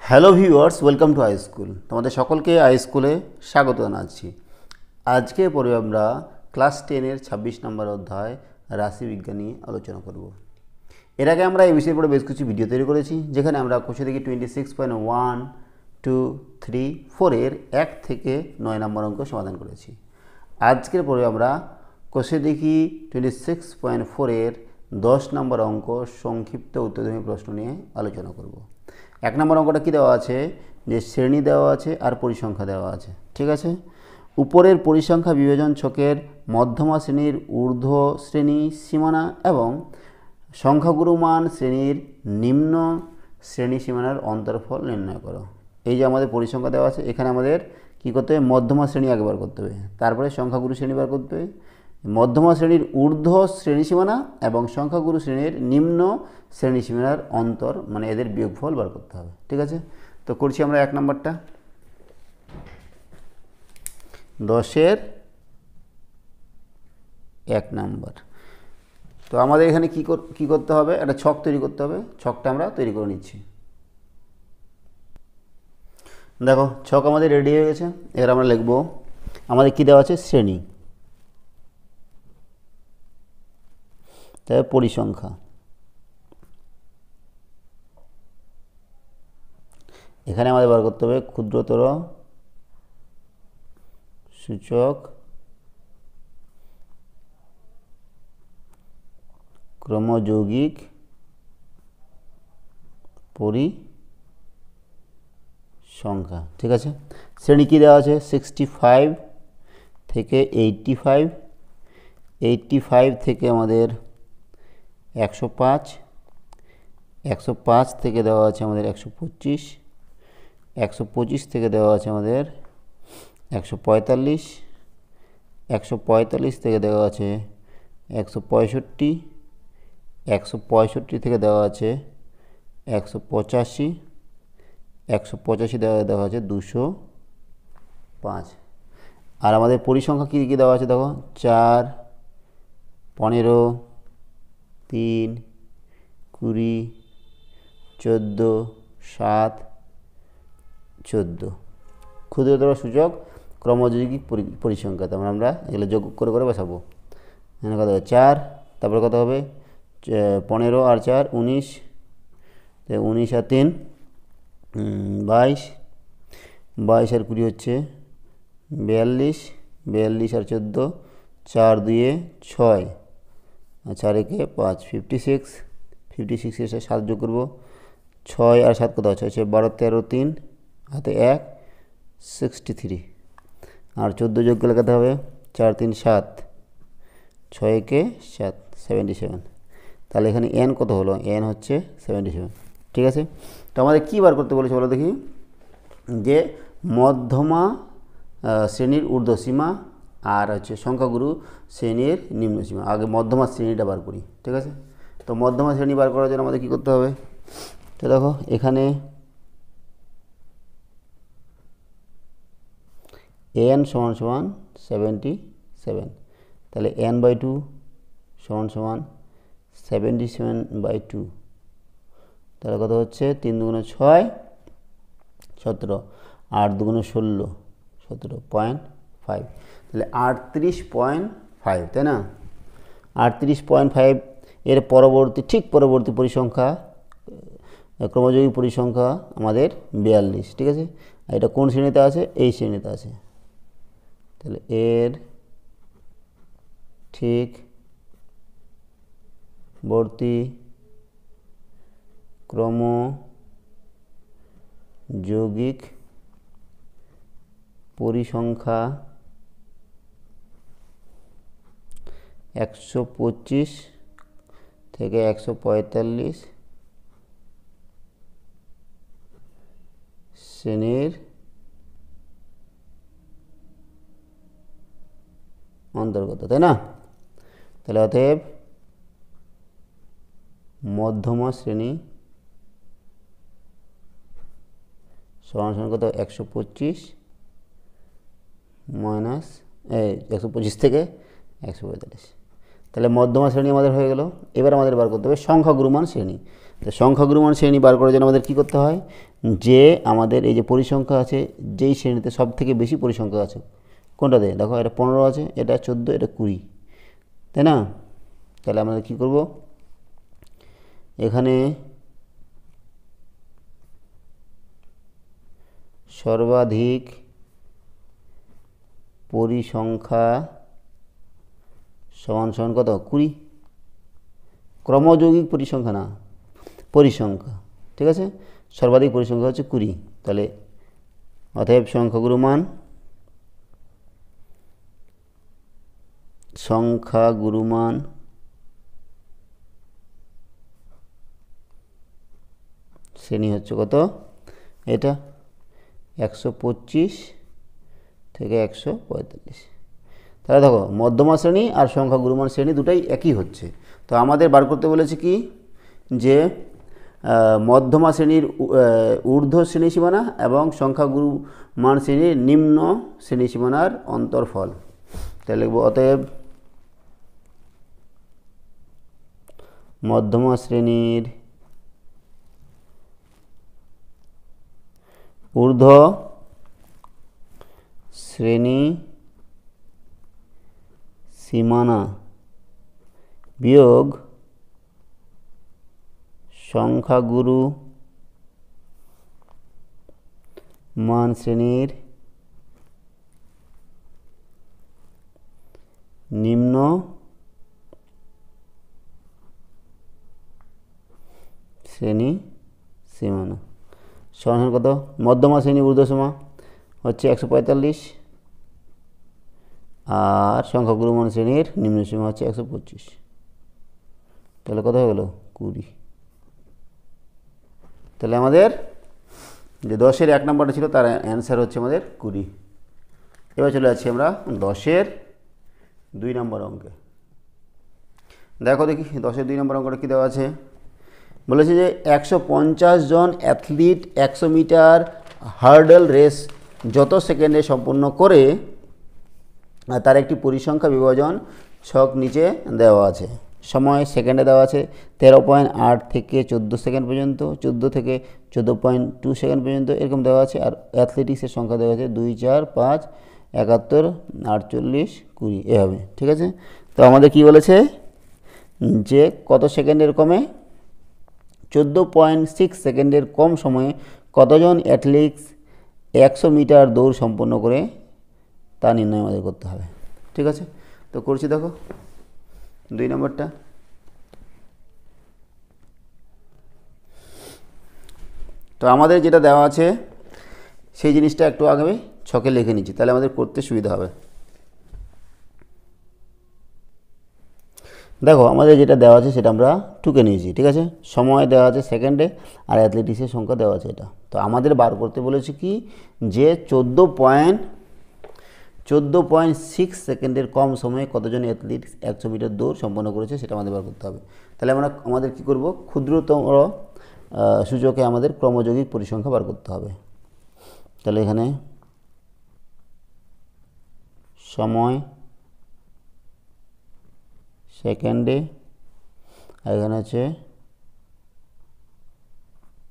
Hello viewers, welcome to I school. তোমাদের সকলকে I স্কুলে স্বাগত জানাচ্ছি। আজকে পরে আমরা ক্লাস 10-এর 26 নম্বর অধ্যায় রাশিবিজ্ঞান নিয়ে আলোচনা করব। এর আগে আমরা এই বিষয়ের উপরে বেশ কিছু ভিডিও তৈরি করেছি, যেখানে আমরা কোষে দেখি 26.1, 2, 3, 4-এর 1 থেকে 9 নম্বর অঙ্ক সমাধান করেছি। আজকের পরে আমরা কোষে দেখি 26.4-এর 10 নম্বর অঙ্ক সংক্ষিপ্ত উত্তরধর্মী প্রশ্ন নিয়ে আলোচনা করব। 1 নম্বর অঙ্কটা কী দেওয়া আছে, যে শ্রেণী দেওয়া আছে আর পরিসংখ্যা দেওয়া আছে। ঠিক আছে, উপরের পরিসংখ্যা বিভাজন ছকের মধ্যমা শ্রেণীর ঊর্ধ্ব শ্রেণী সীমানা এবং সংখ্যাগুরুমান শ্রেণীর নিম্ন শ্রেণী সীমানার অন্তর্ফল নির্ণয় করো। এই যে আমাদের পরিসংখ্যা দেওয়া আছে, এখানে আমাদের কী করতে হবে, মধ্যমা শ্রেণী আগে বার করতে হবে, তারপরে সংখ্যাগুরু শ্রেণী বার করতে হবে। মধ্যমা শ্রেণীর ঊর্ধ্ব শ্রেণী সীমানা এবং সংখ্যাগুরু শ্রেণীর নিম্ন শ্রেণী সীমানার অন্তর, মানে এদের বিয়োগফল বার করতে হবে। ঠিক আছে, তো করছি আমরা 1 নম্বরটা। 10-এর 1 নম্বর। তো আমাদের এখানে কী করতে হবে, একটা ছক তৈরি করতে হবে। ছকটা আমরা তৈরি করে নিচ্ছি। দেখো, ছক আমাদের রেডি হয়ে গেছে। এবার আমরা লিখব, আমাদের কী দেওয়া আছে, শ্রেণী, তাই পরিসংখ্যা। এখানে আমাদের বার করতে হবে ক্ষুদ্রতর সূচক ক্রমযৌগিক পরিসংখ্যা। ঠিক আছে, শ্রেণী কী দেওয়া আছে, 65 থেকে 85, 85 থেকে আমাদের 105, 105 থেকে দেওয়া আছে আমাদের 125, 125 থেকে দেওয়া আছে আমাদের 145, 145 থেকে দেওয়া আছে 165, 165 থেকে দেওয়া আছে 185, 185 দেওয়া আছে 205। আর আমাদের পরিসংখ্যা কী কী দেওয়া আছে দেখো, 4, 15, 3, 20, 14, 7, 14। ক্ষুদ্রতর সূচক ক্রমযৌগিক পরিসংখ্যা, তারপরে আমরা এগুলো যোগ করে করে বসাবো। এখানে কত হবে, 4, তারপরে কত হবে 15 আর 4 19, 19 আর 3 22, 22 আর 20 হচ্ছে 42, 42 আর 14 4 2 6 আর 4 1 5 56, 56 এর সাথে 7 যোগ করবো, 6 আর 7 কত আছে, 12 13 3 হাতে 1 63, আর 14 যোগ করলে কত হবে, 4 3 7, 6 1 7 77। তাহলে এখানে n কত হলো, n হচ্ছে 77। ঠিক আছে, তো আমাদের কী বার করতে বলেছে বলো দেখি, যে মধ্যমা শ্রেণীর ঊর্ধ্বসীমা আর হচ্ছে সংখ্যাগুরু শ্রেণীর নিম্ন সীমা। আগে মধ্যমা শ্রেণীটা বার করি। ঠিক আছে, তো মধ্যমা শ্রেণী বার করার জন্য আমাদের কী করতে হবে, তো দেখো এখানে n সমান সমান 77, তাহলে n/2 সমান সমান 77/2, তাহলে কত হচ্ছে, 3 2 6 17, 8 2 16 17.5, তাহলে 38.5, তাই না? 38.5 এর পরবর্তী, ঠিক পরবর্তী পরিসংখ্যা, ক্রমযৌগিক পরিসংখ্যা আমাদের 42। ঠিক আছে, এটা কোন শ্রেণীতে আছে, এই শ্রেণীতে আছে। তাহলে এর ঠিক বর্তী ক্রমযৌগিক পরিসংখ্যা 125 থেকে 145 শ্রেণীর অন্তর্গত, তাই না? তাহলে অতএব মধ্যমা শ্রেণী সমান সমান কত, 125 মাইনাস 125 থেকে 145। তাহলে মধ্যমা শ্রেণী আমাদের হয়ে গেল। এবার আমাদের বার করতে হবে সংখ্যাগুরুমান শ্রেণী। তো সংখ্যাগুরুমান শ্রেণী বার করার জন্য আমাদের কী করতে হয়, যে আমাদের এই যে পরিসংখ্যা আছে, যেই শ্রেণীতে সব থেকে বেশি পরিসংখ্যা আছে কোনটাতে, দেখো এটা 15 আছে, এটা 14, এটা 20, তাই না? তাহলে আমরা কি করব, এখানে সর্বাধিক পরিসংখ্যা সমান সমান কত, 20। ক্রমযৌগিক পরিসংখ্যা না, পরিসংখ্যা, ঠিক আছে? সর্বাধিক পরিসংখ্যা হচ্ছে 20। তাহলে অতএব সংখ্যাগুরু মান শ্রেণী হচ্ছে কত, এটা 125 থেকে 145। তাহলে দেখো মধ্যমা শ্রেণী আর সংখ্যা গুরুমান শ্রেণী দুটাই একই হচ্ছে। তো আমাদের বার করতে বলেছে কি, যে মধ্যমা শ্রেণীর ঊর্ধ্ব শ্রেণী সীমানা এবং সংখ্যা গুরুমান শ্রেণীর নিম্ন শ্রেণী সীমানার অন্তরফল। তাহলে লিখব অতএব মধ্যমা শ্রেণীর ঊর্ধ্ব শ্রেণী সীমানা বিয়োগ সংখ্যাগুরু মান শ্রেণীর নিম্ন শ্রেণী সীমানা সমান কত, মধ্যমা শ্রেণী ঊর্ধ্বসীমা হচ্ছে 145 আর সংখ্যাগুরু মান শ্রেণীর নিম্ন সীমা হচ্ছে 125। তাহলে কত হয়ে গেল, 20। তাহলে আমাদের যে 10-এর 1 নম্বরটা ছিল তার অ্যান্সার হচ্ছে আমাদের 20। এবার চলে যাচ্ছি আমরা 10-এর 2 নম্বর অঙ্কে। দেখো দেখি 10-এর 2 নম্বর অঙ্কটা কী দেওয়া আছে। বলেছে যে 150 জন অ্যাথলিট 100 মিটার হার্ডল রেস যত সেকেন্ডে সম্পন্ন করে তার একটি পরিসংখ্যা বিভাজন ছক নিচে দেওয়া আছে। সময় সেকেন্ডে দেওয়া আছে 13.8 থেকে 14 সেকেন্ড পর্যন্ত, 14 থেকে 14.2 সেকেন্ড পর্যন্ত এরকম দেওয়া আছে। আর অ্যাথলেটিক্সের সংখ্যা দেওয়া আছে 2, 4, 5, 71, 48, 20 এভাবে, ঠিক আছে? তো আমাদের কি বলেছে যে কত সেকেন্ডের কমে, 14.6 সেকেন্ডের কম সময়ে কতজন অ্যাথলিটস 100 মিটার দৌড় সম্পন্ন করে তা নির্ণয় আমাদের করতে হবে, ঠিক আছে? তো করছি, দেখো 2 নম্বরটা। তো আমাদের যেটা দেওয়া আছে সেই জিনিসটা একটু আগে ছকে লিখে নিচ্ছি, তাহলে আমাদের করতে সুবিধা হবে। দেখো আমাদের যেটা দেওয়া আছে সেটা আমরা টুকে নিয়েছি, ঠিক আছে? সময় দেওয়া আছে সেকেন্ডে আর অ্যাথলেটিক্সের সংখ্যা দেওয়া আছে এটা। তো আমাদের বার করতে বলেছে কি, যে 14.6 সেকেন্ডের কম সময়ে কতজন অ্যাথলিট 100 মিটার দৌড় সম্পন্ন করেছে সেটা আমাদের বার করতে হবে। তাহলে আমাদের কি করব, ক্ষুদ্রতম সূচকে আমাদের ক্রমযৌগিক পরিসংখ্যা বার করতে হবে। তাহলে এখানে সময় সেকেন্ডে, আর এখানে আছে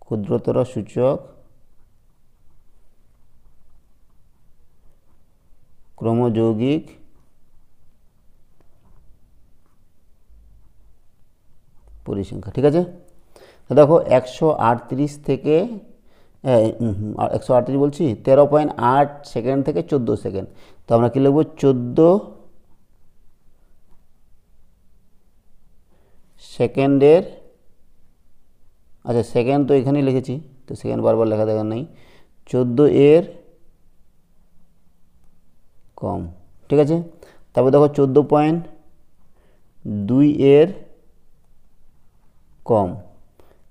ক্ষুদ্রতর সূচক ক্রমযৌগিক পরিসংখ্যা, ঠিক আছে? দেখো 138 থেকে 138 বলছি, 13.8 সেকেন্ড থেকে 14 সেকেন্ড। তো আমরা কি লিখব, 14 সেকেন্ডের, আচ্ছা সেকেন্ড তো এখানেই লিখেছি, তো সেকেন্ড বারবার লেখা দরকার নেই, 14 এর কম, ঠিক আছে? তারপর দেখো 14.2 এর কম,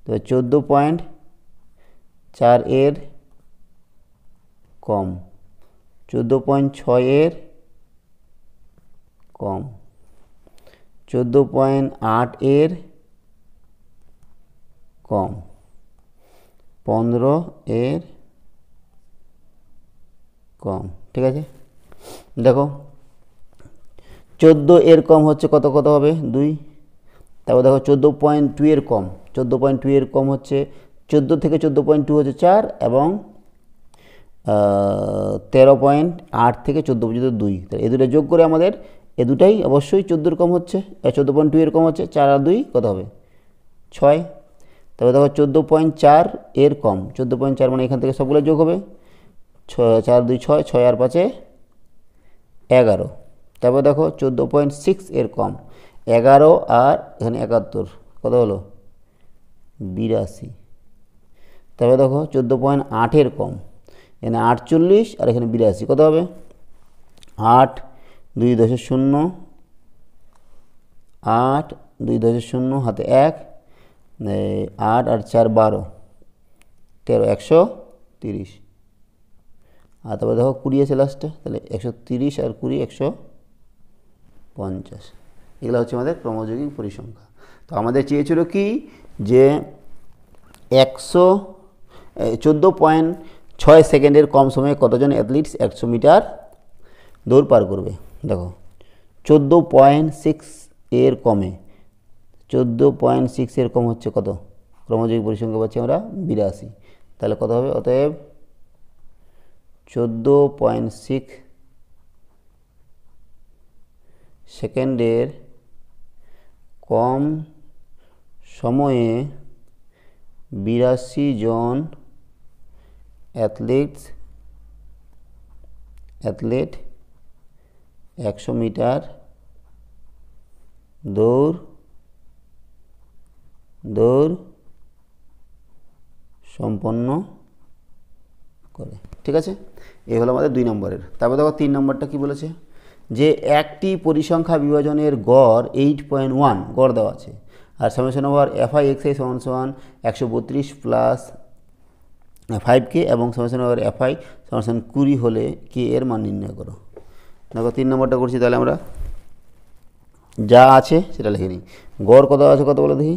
তো 14.4 এর কম, 14.6 এর কম, 14.8 এর কম, 15 এর কম, ঠিক আছে? দেখো 14 এর কম হচ্ছে কত হবে, 2। তারপর দেখো 14.2 এর কম, 14.2 এর কম হচ্ছে 14 থেকে 14.2 হচ্ছে 4 এবং 13.8 থেকে 14 পর্যন্ত 2। তাহলে এই দুটো যোগ করে আমাদের এই দুটাই অবশ্যই 14 কম হচ্ছে, 14.2 এর কম হচ্ছে, 4 আর 2 কত হবে 6। তবে দেখো 14.4 এর কম, 14.4 মানে এখান থেকে সবগুলো যোগ হবে, 4 2 6, 6 আর 5 11। তারপর দেখো 14.6 এর কম, 11 আর এখানে 71 কত হলো 82। তারপরে দেখো 14.8 এর কম, এখানে 48 আর এখানে 82 কত হবে 8 2 10 0, 8 2 10 0 হাতে 1, 8 আর 4 12, 13 130। আর তারপরে দেখো 20 আছে লাস্টে, তাহলে 130 আর 20 150। এগুলো হচ্ছে আমাদের ক্রমযৌগিক পরিসংখ্যা। তো আমাদের চেয়েছিল কি যে 14.6 সেকেন্ডের কম সময়ে কতজন অ্যাথলিটস 100 মিটার দৌড় পার করবে। দেখো 14.6 এর কমে, 14.6 এর কম হচ্ছে কত, ক্রমযৌগিক পরিসংখ্যা পাচ্ছি আমরা 82। তাহলে কত হবে, অতএব 14.6 সেকেন্ডের কম সময়ে 82 জন অ্যাথলেট 100 মিটার দৌড় সম্পন্ন করে। ঠিক আছে, এই হলো আমাদের 2 নম্বরের। তারপর দেখো 3 নম্বরটা কি বলেছে, যে একটি পরিসংখ্যা বিভাজনের গড় 8.1 গড় দেওয়া আছে, আর সামেশন ওভার FI XI সমান 132 প্লাস 5K এবং সামেশন ওভার FI সমান 20 হলে কে এর মান নির্ণয় করো। দেখো 3 নম্বরটা করছি, তাহলে আমরা যা আছে সেটা লিখে নিই। গড় কত আছে, কত বলে দেখি,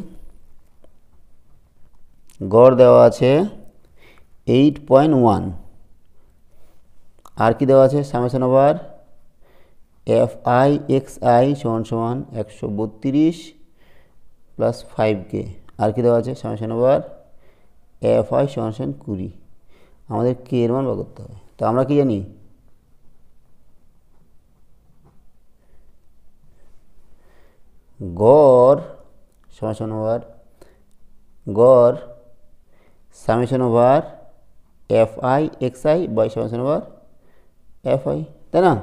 গড় দেওয়া আছে 8.1, আর কি দেওয়া আছে, সামেশন ওভার FI XI সমান 132 প্লাস 5K, আর কি দেওয়া আছে, সামেশন ওভার FI সমান 20। আমাদের কে এর মান বার করতে হবে। তো আমরা কি জানি, গড় সামেশন ওভার গড় summation over FI XI by summation over FI, তাই না?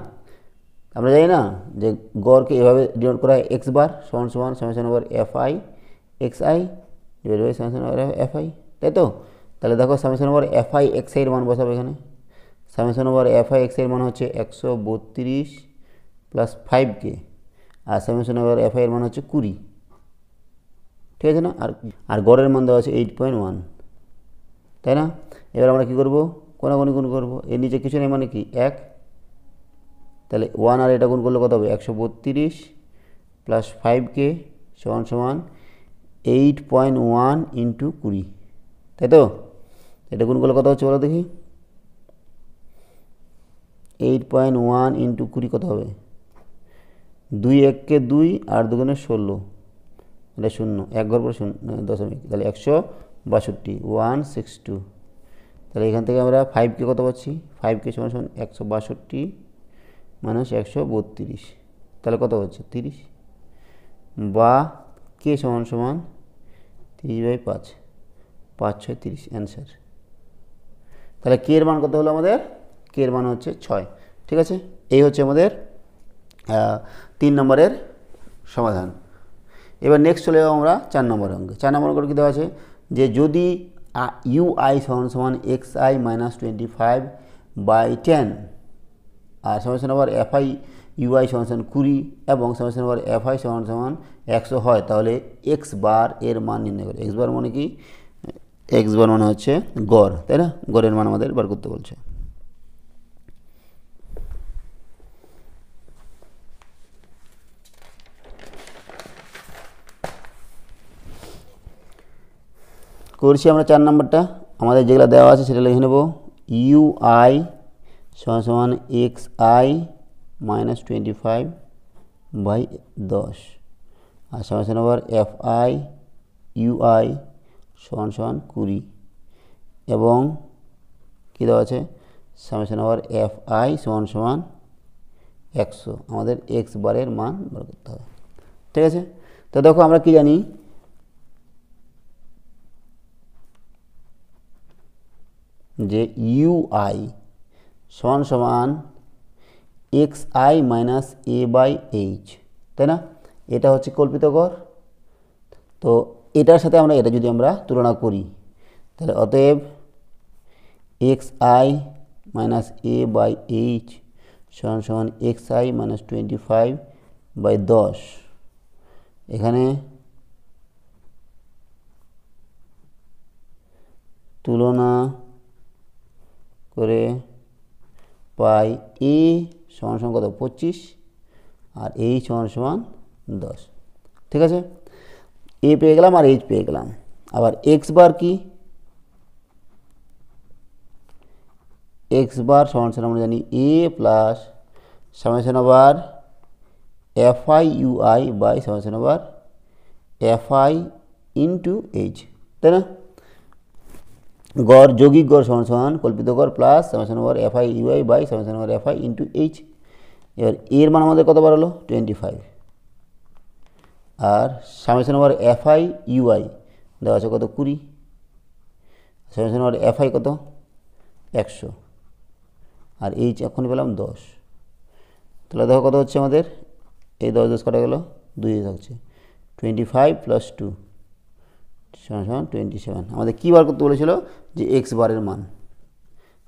আমরা জানি না যে গড়কে এভাবে ডিনোট করা হয় x বার সমান summation over FI XI divide by summation over FI, তাই তো? তাহলে দেখো সামেশন ওভার FI XI এর মান বসাবো এখানে। সামেশন ওভার FI XI এর মান হচ্ছে 132 প্লাস 5K, আর সামেশন ওভার FI এর মান হচ্ছে 20। ঠিক আছে না? আর গড়ের মান দেওয়া আছে 8.1, তাই না? এবার আমরা কী করবো, কোনাগুনি গুণ করবো, এর নিচে কিছু নেই মানে কি 1, তাহলে 1 আর এটা গুণ করলে কত হবে 132 প্লাস 5K সমান 8.1 ইন্টু 20, তাই তো? এটা গুণ করলে কত হচ্ছে বলো দেখি, 8.1 ইন্টু 20 কত হবে, 2 1 2 আর 2 16, এটা 0, 1 ঘর পর 0 দশমিক, তাহলে 162 162। তাহলে এখান থেকে আমরা 5K কত পাচ্ছি, 5K সমান 162 মাইনাস 132, তাহলে কত হচ্ছে 30, বা K সমান 30/5, 5 6 30 অ্যান্সার। তাহলে K এর মান কত হলো আমাদের, K এর মান হচ্ছে 6। ঠিক আছে, এই হচ্ছে আমাদের 3 নম্বরের সমাধান। এবার নেক্সট চলে যাবো আমরা 4 নম্বর অঙ্কে। 4 নম্বর অঙ্কে কী দেওয়া আছে, যে যদি UI সমান XI মাইনাস 25/10 আর সামেশন ওভার FI UI সমান 20 এবং সামেশন ওভার FI সমান 100 হয়, তাহলে x বার এর মান নির্ণয় করে। x বার মানে কি, x বার মানে হচ্ছে গড়, তাই না? গড়ের মান আমাদের বার করতে বলছে। করছি আমরা 4 নম্বরটা। আমাদের যেগুলো দেওয়া আছে সেটা লিখে নেব। UI সমান XI মাইনাস 25/10 আর সামেশন ওভার FI UI সমান 20 এবং কী দেওয়া আছে সামেশন ওভার এফ আই সমান সমান 100 আমাদের এক্স বারের মান বের করতে হবে। ঠিক আছে, তো দেখো আমরা কি জানি যে ইউআই সমান সমান x i minus a by h, তাই না? এটা হচ্ছে কল্পিত গড়। তো এটার সাথে আমরা এটা যদি আমরা তুলনা করি তাহলে অতএব x i minus a by h সমান সমান এক্স আই মাইনাস 25/10। এখানে তুলনা করে পাই এ সমান সমান কত 25 আর এইচ সমান সমান 10। ঠিক আছে, এ পেয়ে গেলাম আর এইচ পেয়ে গেলাম। আবার এক্স বার কি, এক্স বার সমান সমান আমরা জানি a plus summation over F i u i by summation over F I into h, তাই না? গড় যৌগিক গড় সমান সমান কল্পিত গড় plus summation over F i u i by summation over F I into h. এবার এর মান আমাদের কত বার হলো 25 আর summation over F i u i দেওয়া আছে কত 20, সামেশন ওভার এফ আই কত 100 আর এইচ এখন পেলাম 10। তাহলে দেখো কত হচ্ছে আমাদের, এই 10 কাটা গেল 2 থাকছে 25 + 2 সমান সমান 27। আমাদের কী বার করতে বলেছিল যে এক্স বারের মান,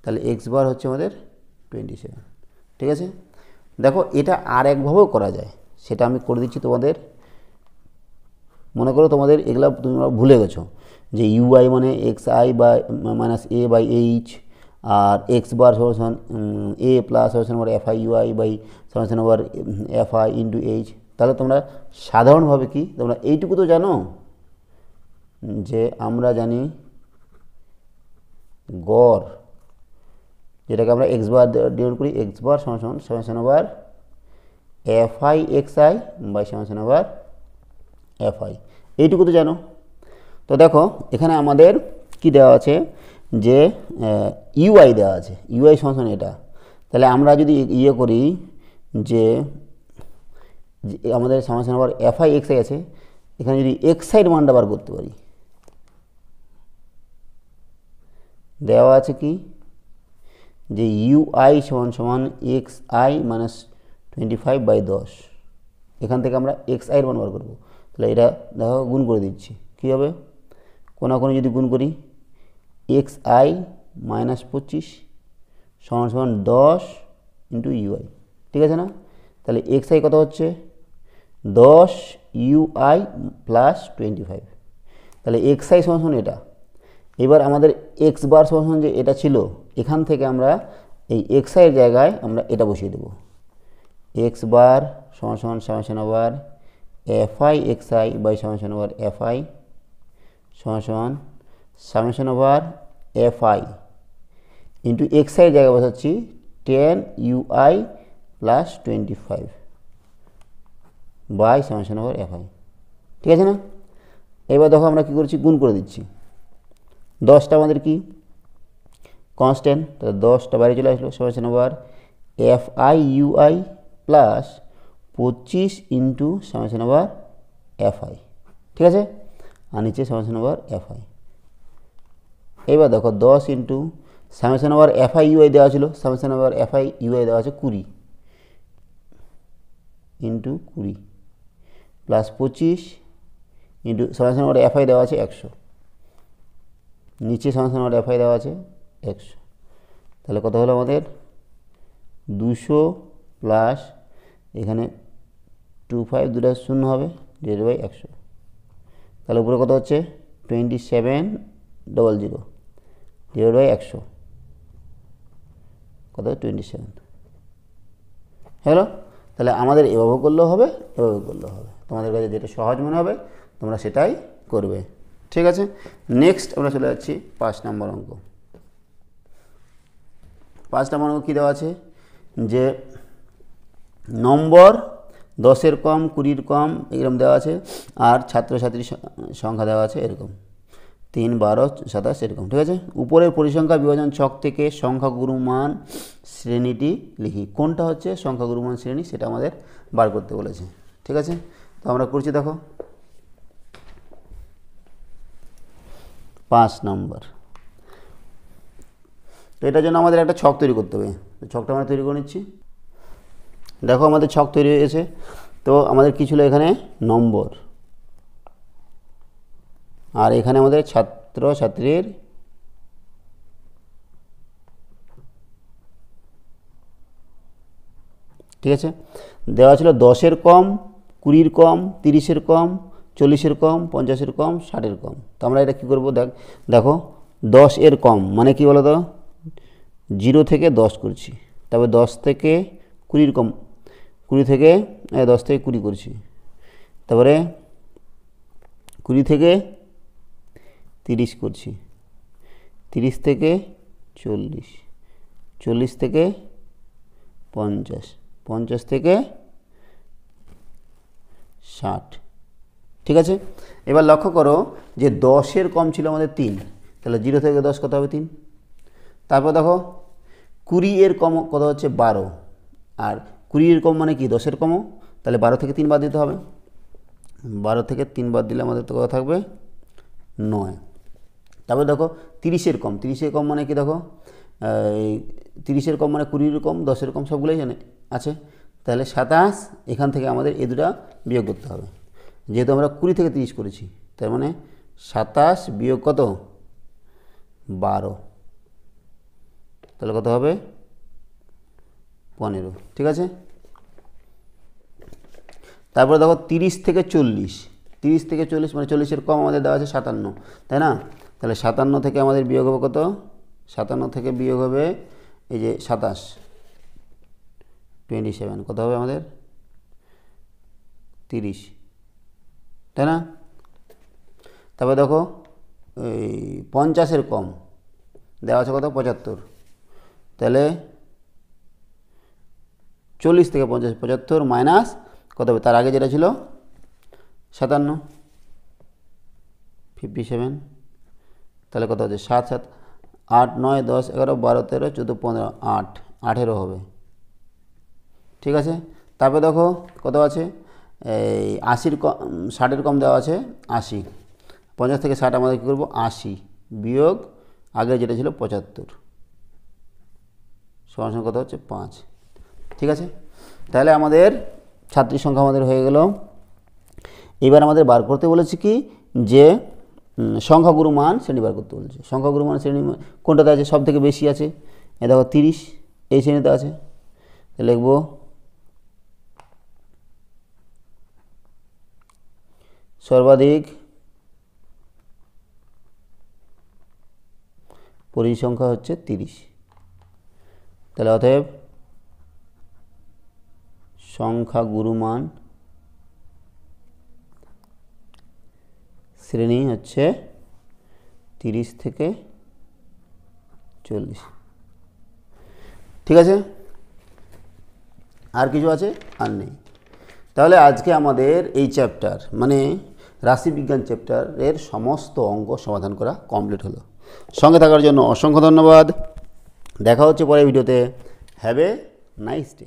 তাহলে এক্স বার হচ্ছে আমাদের 27। ঠিক আছে, দেখো এটা আর একভাবেও করা যায়, সেটা আমি করে দিচ্ছি তোমাদের। মনে করো তোমাদের এগুলো তোমরা ভুলে গেছো যে ইউআই মানে x I by minus a by h আর এক্স বার সমান এ প্লাস সমান over F I u i by সমান over F I into h. তাহলে তোমরা সাধারণভাবে কি তোমরা এইটুকু তো জানো যে আমরা জানি গড়, যেটাকে আমরা এক্স বার ডিনোট করি, এক্স বার সমান সমান summation over F I x I by summation over F i, এইটুকু তো জানো। তো দেখো এখানে আমাদের কি দেওয়া আছে যে ইউআই দেওয়া আছে, ইউআই সমান সমান এটা। তাহলে আমরা যদি ইয়ে করি যে আমাদের summation over F I x I আছে, এখানে যদি এক্স আইয়ের মানটা বার করতে পারি, দেওয়া আছে কি যে ইউআই সমান সমান এক্স আই মাইনাস 25/10। এখান থেকে আমরা এক্স আইয়ের মান বার করবো। তাহলে এটা দেখো গুণ করে দিচ্ছি, কী হবে কোনাকুনি যদি গুণ করি এক্স আই মাইনাস 25 সমান সমান 10 ইন্টু ইউআই। ঠিক আছে না? তাহলে এক্স আই কত হচ্ছে 10 ইউআই প্লাস 25। তাহলে এক্স আই সমান সমান এটা। এবার আমাদের এক্স বার সমান সমান যে এটা ছিল, এখান থেকে আমরা এই এক্স আইয়ের জায়গায় আমরা এটা বসিয়ে দেবো, এক্স বার সমান সমান summation over F I x I by summation over F I সমান সমান summation over F I into X আইয়ের জায়গায় বসাচ্ছি 10 U I plus 25 by summation over F I. ঠিক আছে না? এবার দেখো আমরা কী করছি, গুণ করে দিচ্ছি। 10টা আমাদের কি কনস্ট্যান্ট, তাহলে 10টা বাইরে চলে আসলো summation over F I U I plus 25 into summation over F I. ঠিক আছে, আর নিচে সামেশন ওভার এফ আই। এবার দেখো 10 into summation over F I U I দেওয়া ছিল, summation over F I U I দেওয়া আছে 20 into 20 plus 25 into summation over F I দেওয়া আছে 100, নিচে সামেশন ওভার এফ আই দেওয়া আছে 100। তাহলে কত হলো আমাদের 200 প্লাস এখানে 25 দুটা শূন্য হবে /100। তাহলে উপরে কত হচ্ছে 2700 /100 কত 27 হলো। তাহলে আমাদের এভাবে করলেও হবে, এভাবে করলেও হবে, তোমাদের কাছে যেটা সহজ মনে হবে তোমরা সেটাই করবে। ঠিক আছে, নেক্সট আমরা চলে যাচ্ছি 5 নম্বর অঙ্ক। 5 নম্বর অঙ্ক কী দেওয়া আছে যে নম্বর 10-এর কম 20-এর কম এরকম দেওয়া আছে আর ছাত্রছাত্রীর সংখ্যা দেওয়া আছে এরকম। 3, 12, 27 এরকম। ঠিক আছে, উপরের পরিসংখ্যা বিভাজন ছক থেকে সংখ্যাগুরুমান শ্রেণীটি লিখি। কোনটা হচ্ছে সংখ্যাগুরুমান শ্রেণী সেটা আমাদের বার করতে বলেছে। ঠিক আছে, তো আমরা করছি, দেখো 5 নম্বর। তো এটার জন্য আমাদের একটা ছক তৈরি করতে হবে। তো ছকটা আমরা তৈরি করে নিচ্ছি। দেখো আমাদের ছক তৈরি হয়ে গেছে। তো আমাদের কী ছিল এখানে নম্বর, আর এখানে আমাদের ছাত্র ছাত্রীর ঠিক আছে, দেওয়া ছিল 10-এর কম, 20-এর কম, 30-এর কম, 40-এর কম, 50-এর কম, 60-এর কম। তো আমরা এটা কী করবো, দেখো 10-এর কম মানে কি বলো তো, 0 থেকে 10 করছি, তারপর 10 থেকে 20-এর কম, 20 থেকে 10 থেকে 20 করছি, তারপরে 20 থেকে 30 করছি, 30 থেকে 40, 40 থেকে 50, 50 থেকে 60। ঠিক আছে, এবার লক্ষ্য করো যে 10-এর কম ছিল আমাদের 3, তাহলে 0 থেকে 10 কত হবে 3। তারপর দেখো 20-এর কম কত হচ্ছে 12, আর 20-এর কম মানে কি 10-এর কমও, তাহলে 12 থেকে 3 বাদ দিতে হবে। 12 থেকে 3 বাদ দিলে আমাদের তো কত থাকবে 9। তারপর দেখো 30-এর কম, 30-এর কম মানে কি, দেখো 30-এর কম মানে 20-এর কম, 10-এর কম সবগুলোই জানে আছে, তাহলে 27। এখান থেকে আমাদের এই দুটা বিয়োগ করতে হবে, যেহেতু আমরা 20 থেকে 30 করেছি, তার মানে 27 বিয়োগ কত 12, তাহলে কত হবে 15। ঠিক আছে, তারপরে দেখো 30 থেকে 40, 30 থেকে 40 মানে 40-এর কম আমাদের দেওয়া আছে 57, তাই না, তাহলে 57 থেকে আমাদের বিয়োগ হবে কত, 57 থেকে বিয়োগ হবে এই যে 27, 27 কত হবে আমাদের 30, তাই না। তারপরে দেখো এই 50-এর কম দেওয়া আছে কত 75, তাহলে 40 থেকে 50, 75 মাইনাস কত হবে তার আগে যেটা ছিল 57, 57, তাহলে কত হচ্ছে 7, 7, 8, 9, 10, 11, 12, 13, 14, 15, 8, 18 হবে। ঠিক আছে, তারপরে দেখো কত আছে এই 80-এর কম, 60-এর কম দেওয়া আছে 80, 50 থেকে 60 আমাদের কী করবো 80 বিয়োগ আগে যেটা ছিল 75 সমান সমান কত হচ্ছে 5। ঠিক আছে, তাহলে আমাদের ছাত্রীর সংখ্যা আমাদের হয়ে গেল। এবার আমাদের বার করতে বলেছি কি যে সংখ্যাগুরু মান শ্রেণী বার করতে বলেছে। সংখ্যাগুরু মান শ্রেণী কোনটাতে আছে সব থেকে বেশি আছে, এ দেখো 30 এই শ্রেণীতে আছে, লিখব সর্বাধিক পরিসংখ্যা হচ্ছে 30, তাহলে অতএব সংখ্যাগুরুমান শ্রেণী হচ্ছে 30 থেকে 40। ঠিক আছে, আর কিছু আছে আর নেই। তাহলে আজকে আমাদের এই চ্যাপ্টার মানে রাশিবিজ্ঞান চ্যাপ্টারের সমস্ত অঙ্ক সমাধান করা কমপ্লিট হলো। সঙ্গে থাকার জন্য অসংখ্য ধন্যবাদ। দেখা হচ্ছে পরের ভিডিওতে। Have a nice day.